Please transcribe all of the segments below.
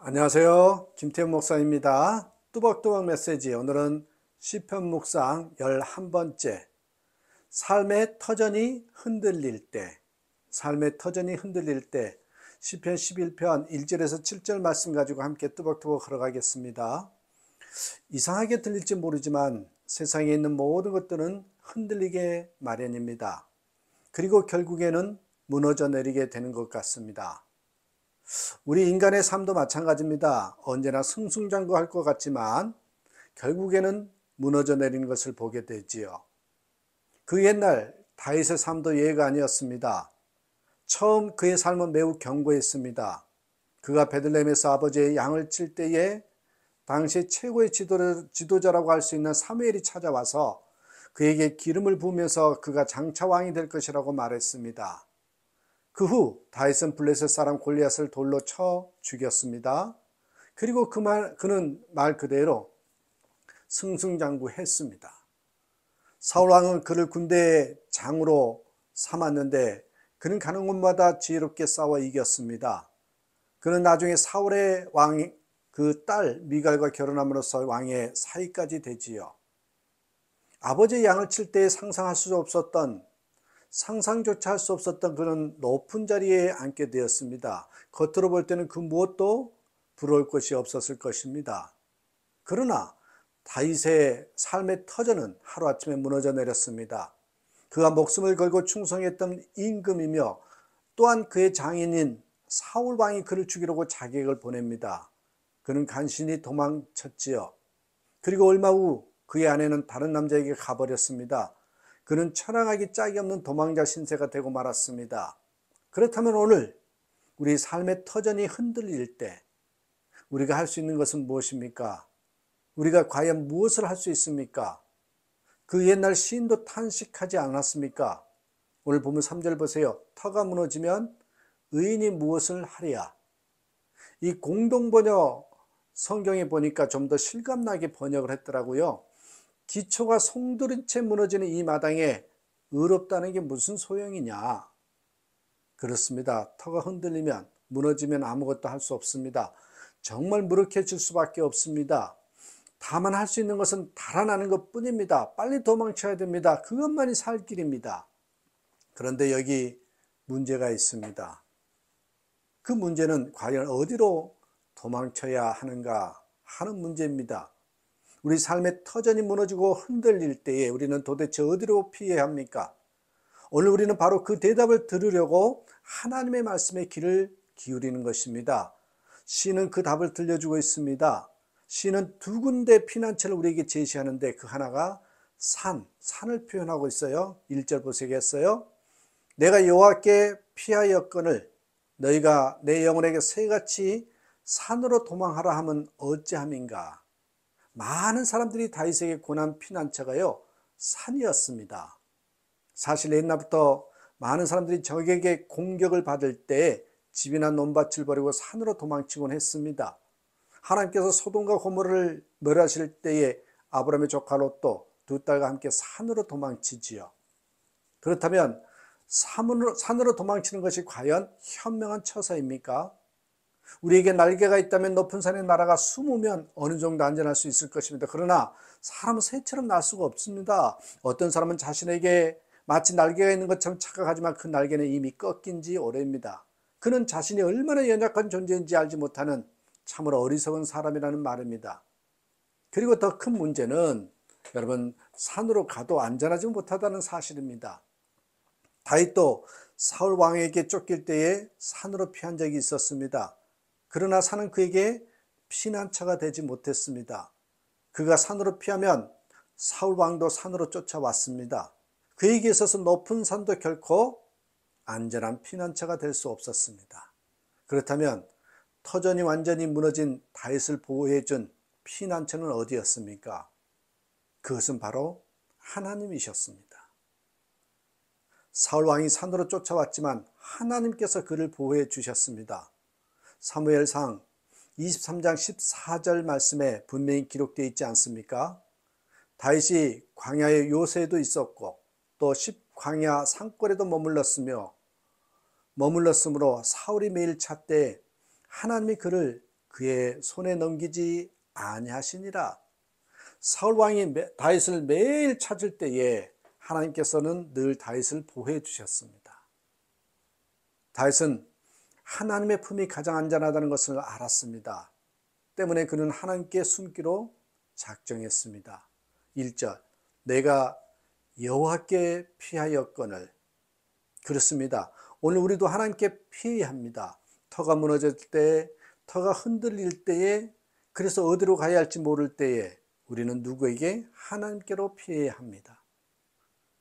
안녕하세요. 김태훈 목사입니다. 뚜벅뚜벅 메시지. 오늘은 시편 묵상 11번째. 삶의 터전이 흔들릴 때. 삶의 터전이 흔들릴 때. 시편 11편 1절에서 7절 말씀 가지고 함께 뚜벅뚜벅 걸어가겠습니다. 이상하게 들릴지 모르지만 세상에 있는 모든 것들은 흔들리게 마련입니다. 그리고 결국에는 무너져 내리게 되는 것 같습니다. 우리 인간의 삶도 마찬가지입니다. 언제나 승승장구할 것 같지만 결국에는 무너져 내리는 것을 보게 되지요. 그 옛날 다윗의 삶도 예가 아니었습니다. 처음 그의 삶은 매우 견고했습니다. 그가 베들레헴에서 아버지의 양을 칠 때에 당시 최고의 지도자라고 할 수 있는 사무엘이 찾아와서 그에게 기름을 부으면서 그가 장차 왕이 될 것이라고 말했습니다. 그 후 다윗은 블레셋 사람 골리앗을 돌로 쳐 죽였습니다. 그리고 그는 말 그대로 승승장구했습니다. 사울 왕은 그를 군대의 장으로 삼았는데 그는 가는 곳마다 지혜롭게 싸워 이겼습니다. 그는 나중에 사울의 그 딸 미갈과 결혼함으로써 왕의 사위까지 되지요. 아버지의 양을 칠 때 상상할 수 없었던, 상상조차 할 수 없었던 그런 높은 자리에 앉게 되었습니다. 겉으로 볼 때는 그 무엇도 부러울 것이 없었을 것입니다. 그러나 다윗의 삶의 터전은 하루아침에 무너져 내렸습니다. 그가 목숨을 걸고 충성했던 임금이며 또한 그의 장인인 사울 왕이 그를 죽이려고 자객을 보냅니다. 그는 간신히 도망쳤지요. 그리고 얼마 후 그의 아내는 다른 남자에게 가버렸습니다. 그는 처량하기 짝이 없는 도망자 신세가 되고 말았습니다. 그렇다면 오늘 우리 삶의 터전이 흔들릴 때 우리가 할 수 있는 것은 무엇입니까? 우리가 과연 무엇을 할 수 있습니까? 그 옛날 시인도 탄식하지 않았습니까? 오늘 보면 3절 보세요. 터가 무너지면 의인이 무엇을 하랴. 이 공동번역 성경에 보니까 좀 더 실감나게 번역을 했더라고요. 기초가 송두린 채 무너지는 이 마당에 의롭다는 게 무슨 소용이냐. 그렇습니다. 터가 흔들리면 무너지면 아무것도 할 수 없습니다. 정말 무력해질 수밖에 없습니다. 다만 할 수 있는 것은 달아나는 것뿐입니다. 빨리 도망쳐야 됩니다. 그것만이 살 길입니다. 그런데 여기 문제가 있습니다. 그 문제는 과연 어디로 도망쳐야 하는가 하는 문제입니다. 우리 삶의 터전이 무너지고 흔들릴 때에 우리는 도대체 어디로 피해야 합니까? 오늘 우리는 바로 그 대답을 들으려고 하나님의 말씀에 귀를 기울이는 것입니다. 시는 그 답을 들려주고 있습니다. 시는 두 군데 피난처를 우리에게 제시하는데 그 하나가 산을 표현하고 있어요. 1절 보시겠어요? 내가 여호와께 피하였거늘 너희가 내 영혼에게 새같이 산으로 도망하라 하면 어찌함인가. 많은 사람들이 다윗에게 권한 피난처가요, 산이었습니다. 사실 옛날부터 많은 사람들이 적에게 공격을 받을 때 집이나 논밭을 버리고 산으로 도망치곤 했습니다. 하나님께서 소돔과 고모라를 멸하실 때에 아브라함의 조카 롯도 두 딸과 함께 산으로 도망치지요. 그렇다면 산으로 도망치는 것이 과연 현명한 처사입니까? 우리에게 날개가 있다면 높은 산에 날아가 숨으면 어느 정도 안전할 수 있을 것입니다. 그러나 사람은 새처럼 날 수가 없습니다. 어떤 사람은 자신에게 마치 날개가 있는 것처럼 착각하지만 그 날개는 이미 꺾인 지 오래입니다. 그는 자신이 얼마나 연약한 존재인지 알지 못하는 참으로 어리석은 사람이라는 말입니다. 그리고 더 큰 문제는 여러분, 산으로 가도 안전하지 못하다는 사실입니다. 다윗도 사울 왕에게 쫓길 때에 산으로 피한 적이 있었습니다. 그러나 산은 그에게 피난처가 되지 못했습니다. 그가 산으로 피하면 사울 왕도 산으로 쫓아왔습니다. 그에게 있어서 높은 산도 결코 안전한 피난처가 될 수 없었습니다. 그렇다면 터전이 완전히 무너진 다윗을 보호해준 피난처는 어디였습니까? 그것은 바로 하나님이셨습니다. 사울 왕이 산으로 쫓아왔지만 하나님께서 그를 보호해 주셨습니다. 사무엘상 23장 14절 말씀에 분명히 기록되어 있지 않습니까? 다윗이 광야의 요새도 있었고 또 광야 산골에도 머물렀으므로 사울이 매일 찾되 하나님이 그를 그의 손에 넘기지 아니하시니라. 사울 왕이 다윗을 매일 찾을 때에 하나님께서는 늘 다윗을 보호해 주셨습니다. 다윗은 하나님의 품이 가장 안전하다는 것을 알았습니다. 때문에 그는 하나님께 숨기로 작정했습니다. 1절, 내가 여호와께 피하였거늘. 그렇습니다. 오늘 우리도 하나님께 피해야 합니다. 터가 무너질 때, 터가 흔들릴 때에, 그래서 어디로 가야 할지 모를 때에 우리는 누구에게? 하나님께로 피해야 합니다.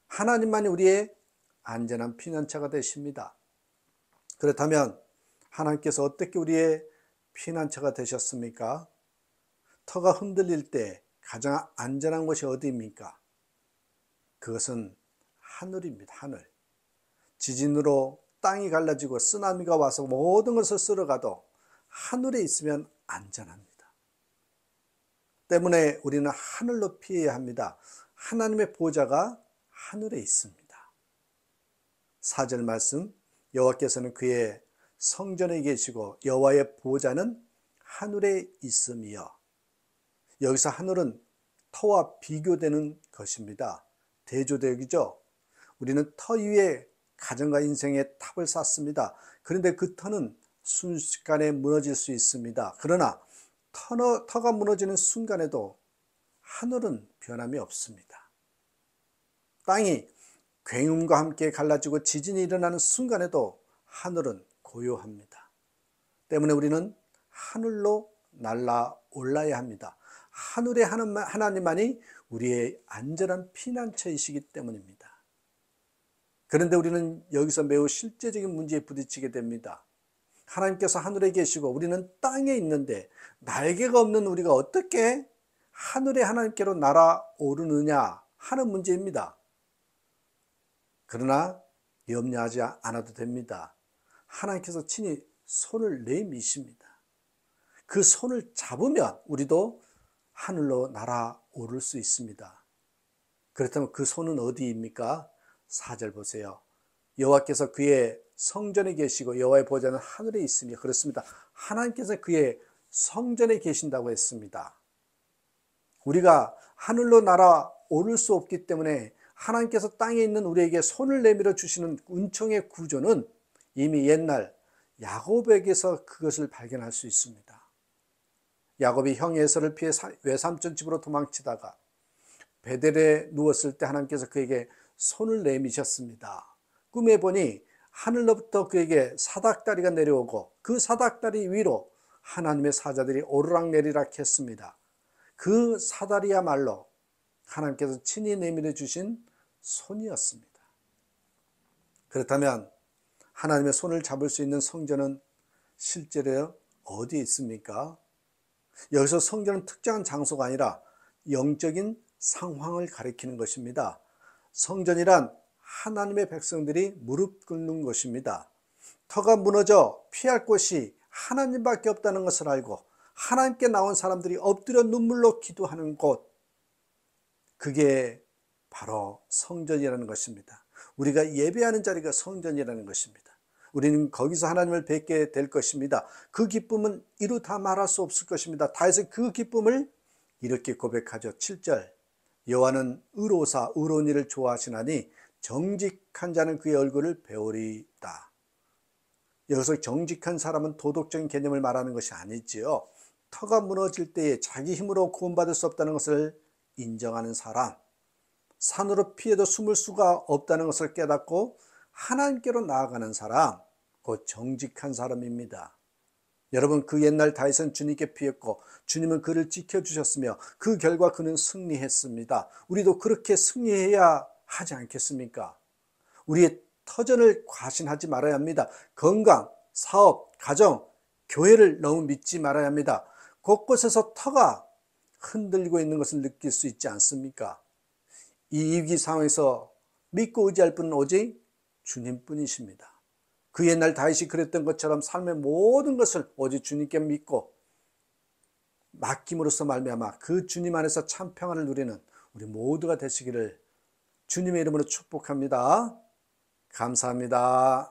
하나님만이 우리의 안전한 피난처가 되십니다. 그렇다면 하나님께서 어떻게 우리의 피난처가 되셨습니까? 터가 흔들릴 때 가장 안전한 곳이 어디입니까? 그것은 하늘입니다. 하늘. 지진으로 땅이 갈라지고 쓰나미가 와서 모든 것을 쓸어가도 하늘에 있으면 안전합니다. 때문에 우리는 하늘로 피해야 합니다. 하나님의 보좌가 하늘에 있습니다. 4절 말씀, 여호와께서는 그의 성전에 계시고 여호와의 보좌는 하늘에 있음이여. 여기서 하늘은 터와 비교되는 것입니다. 대조되기죠. 우리는 터 위에 가정과 인생의 탑을 쌓습니다. 그런데 그 터는 순식간에 무너질 수 있습니다. 그러나 터가 무너지는 순간에도 하늘은 변함이 없습니다. 땅이 굉음과 함께 갈라지고 지진이 일어나는 순간에도 하늘은 고요합니다. 때문에 우리는 하늘로 날아올라야 합니다. 하늘의 하나님만이 우리의 안전한 피난처이시기 때문입니다. 그런데 우리는 여기서 매우 실제적인 문제에 부딪히게 됩니다. 하나님께서 하늘에 계시고 우리는 땅에 있는데 날개가 없는 우리가 어떻게 하늘의 하나님께로 날아오르느냐 하는 문제입니다. 그러나 염려하지 않아도 됩니다. 하나님께서 친히 손을 내미십니다. 그 손을 잡으면 우리도 하늘로 날아오를 수 있습니다. 그렇다면 그 손은 어디입니까? 4절 보세요. 여호와께서 그의 성전에 계시고 여호와의 보좌는 하늘에 있으며. 그렇습니다. 하나님께서 그의 성전에 계신다고 했습니다. 우리가 하늘로 날아오를 수 없기 때문에 하나님께서 땅에 있는 우리에게 손을 내밀어 주시는 은총의 구조는 이미 옛날 야곱에게서 그것을 발견할 수 있습니다. 야곱이 형 에서를 피해 외삼촌 집으로 도망치다가 베델에 누웠을 때 하나님께서 그에게 손을 내미셨습니다. 꿈에 보니 하늘로부터 그에게 사닥다리가 내려오고 그 사닥다리 위로 하나님의 사자들이 오르락내리락 했습니다. 그 사다리야말로 하나님께서 친히 내밀어 주신 손이었습니다. 그렇다면 하나님의 손을 잡을 수 있는 성전은 실제로 어디에 있습니까? 여기서 성전은 특정한 장소가 아니라 영적인 상황을 가리키는 것입니다. 성전이란 하나님의 백성들이 무릎 꿇는 것입니다. 터가 무너져 피할 곳이 하나님밖에 없다는 것을 알고 하나님께 나온 사람들이 엎드려 눈물로 기도하는 곳, 그게 바로 성전이라는 것입니다. 우리가 예배하는 자리가 성전이라는 것입니다. 우리는 거기서 하나님을 뵙게 될 것입니다. 그 기쁨은 이루 다 말할 수 없을 것입니다. 다윗은 그 기쁨을 이렇게 고백하죠. 7절, 여호와는 의로우사 의로운 일을 좋아하시나니 정직한 자는 그의 얼굴을 배우리다. 여기서 정직한 사람은 도덕적인 개념을 말하는 것이 아니지요. 터가 무너질 때에 자기 힘으로 구원받을 수 없다는 것을 인정하는 사람, 산으로 피해도 숨을 수가 없다는 것을 깨닫고 하나님께로 나아가는 사람, 곧 정직한 사람입니다. 여러분, 그 옛날 다윗은 주님께 피했고 주님은 그를 지켜주셨으며 그 결과 그는 승리했습니다. 우리도 그렇게 승리해야 하지 않겠습니까? 우리의 터전을 과신하지 말아야 합니다. 건강, 사업, 가정, 교회를 너무 믿지 말아야 합니다. 곳곳에서 터가 흔들리고 있는 것을 느낄 수 있지 않습니까? 이 위기 상황에서 믿고 의지할 분은 오직 주님뿐이십니다. 그 옛날 다윗이 그랬던 것처럼 삶의 모든 것을 오직 주님께 믿고 맡김으로써 말미암아 그 주님 안에서 참 평안을 누리는 우리 모두가 되시기를 주님의 이름으로 축복합니다. 감사합니다.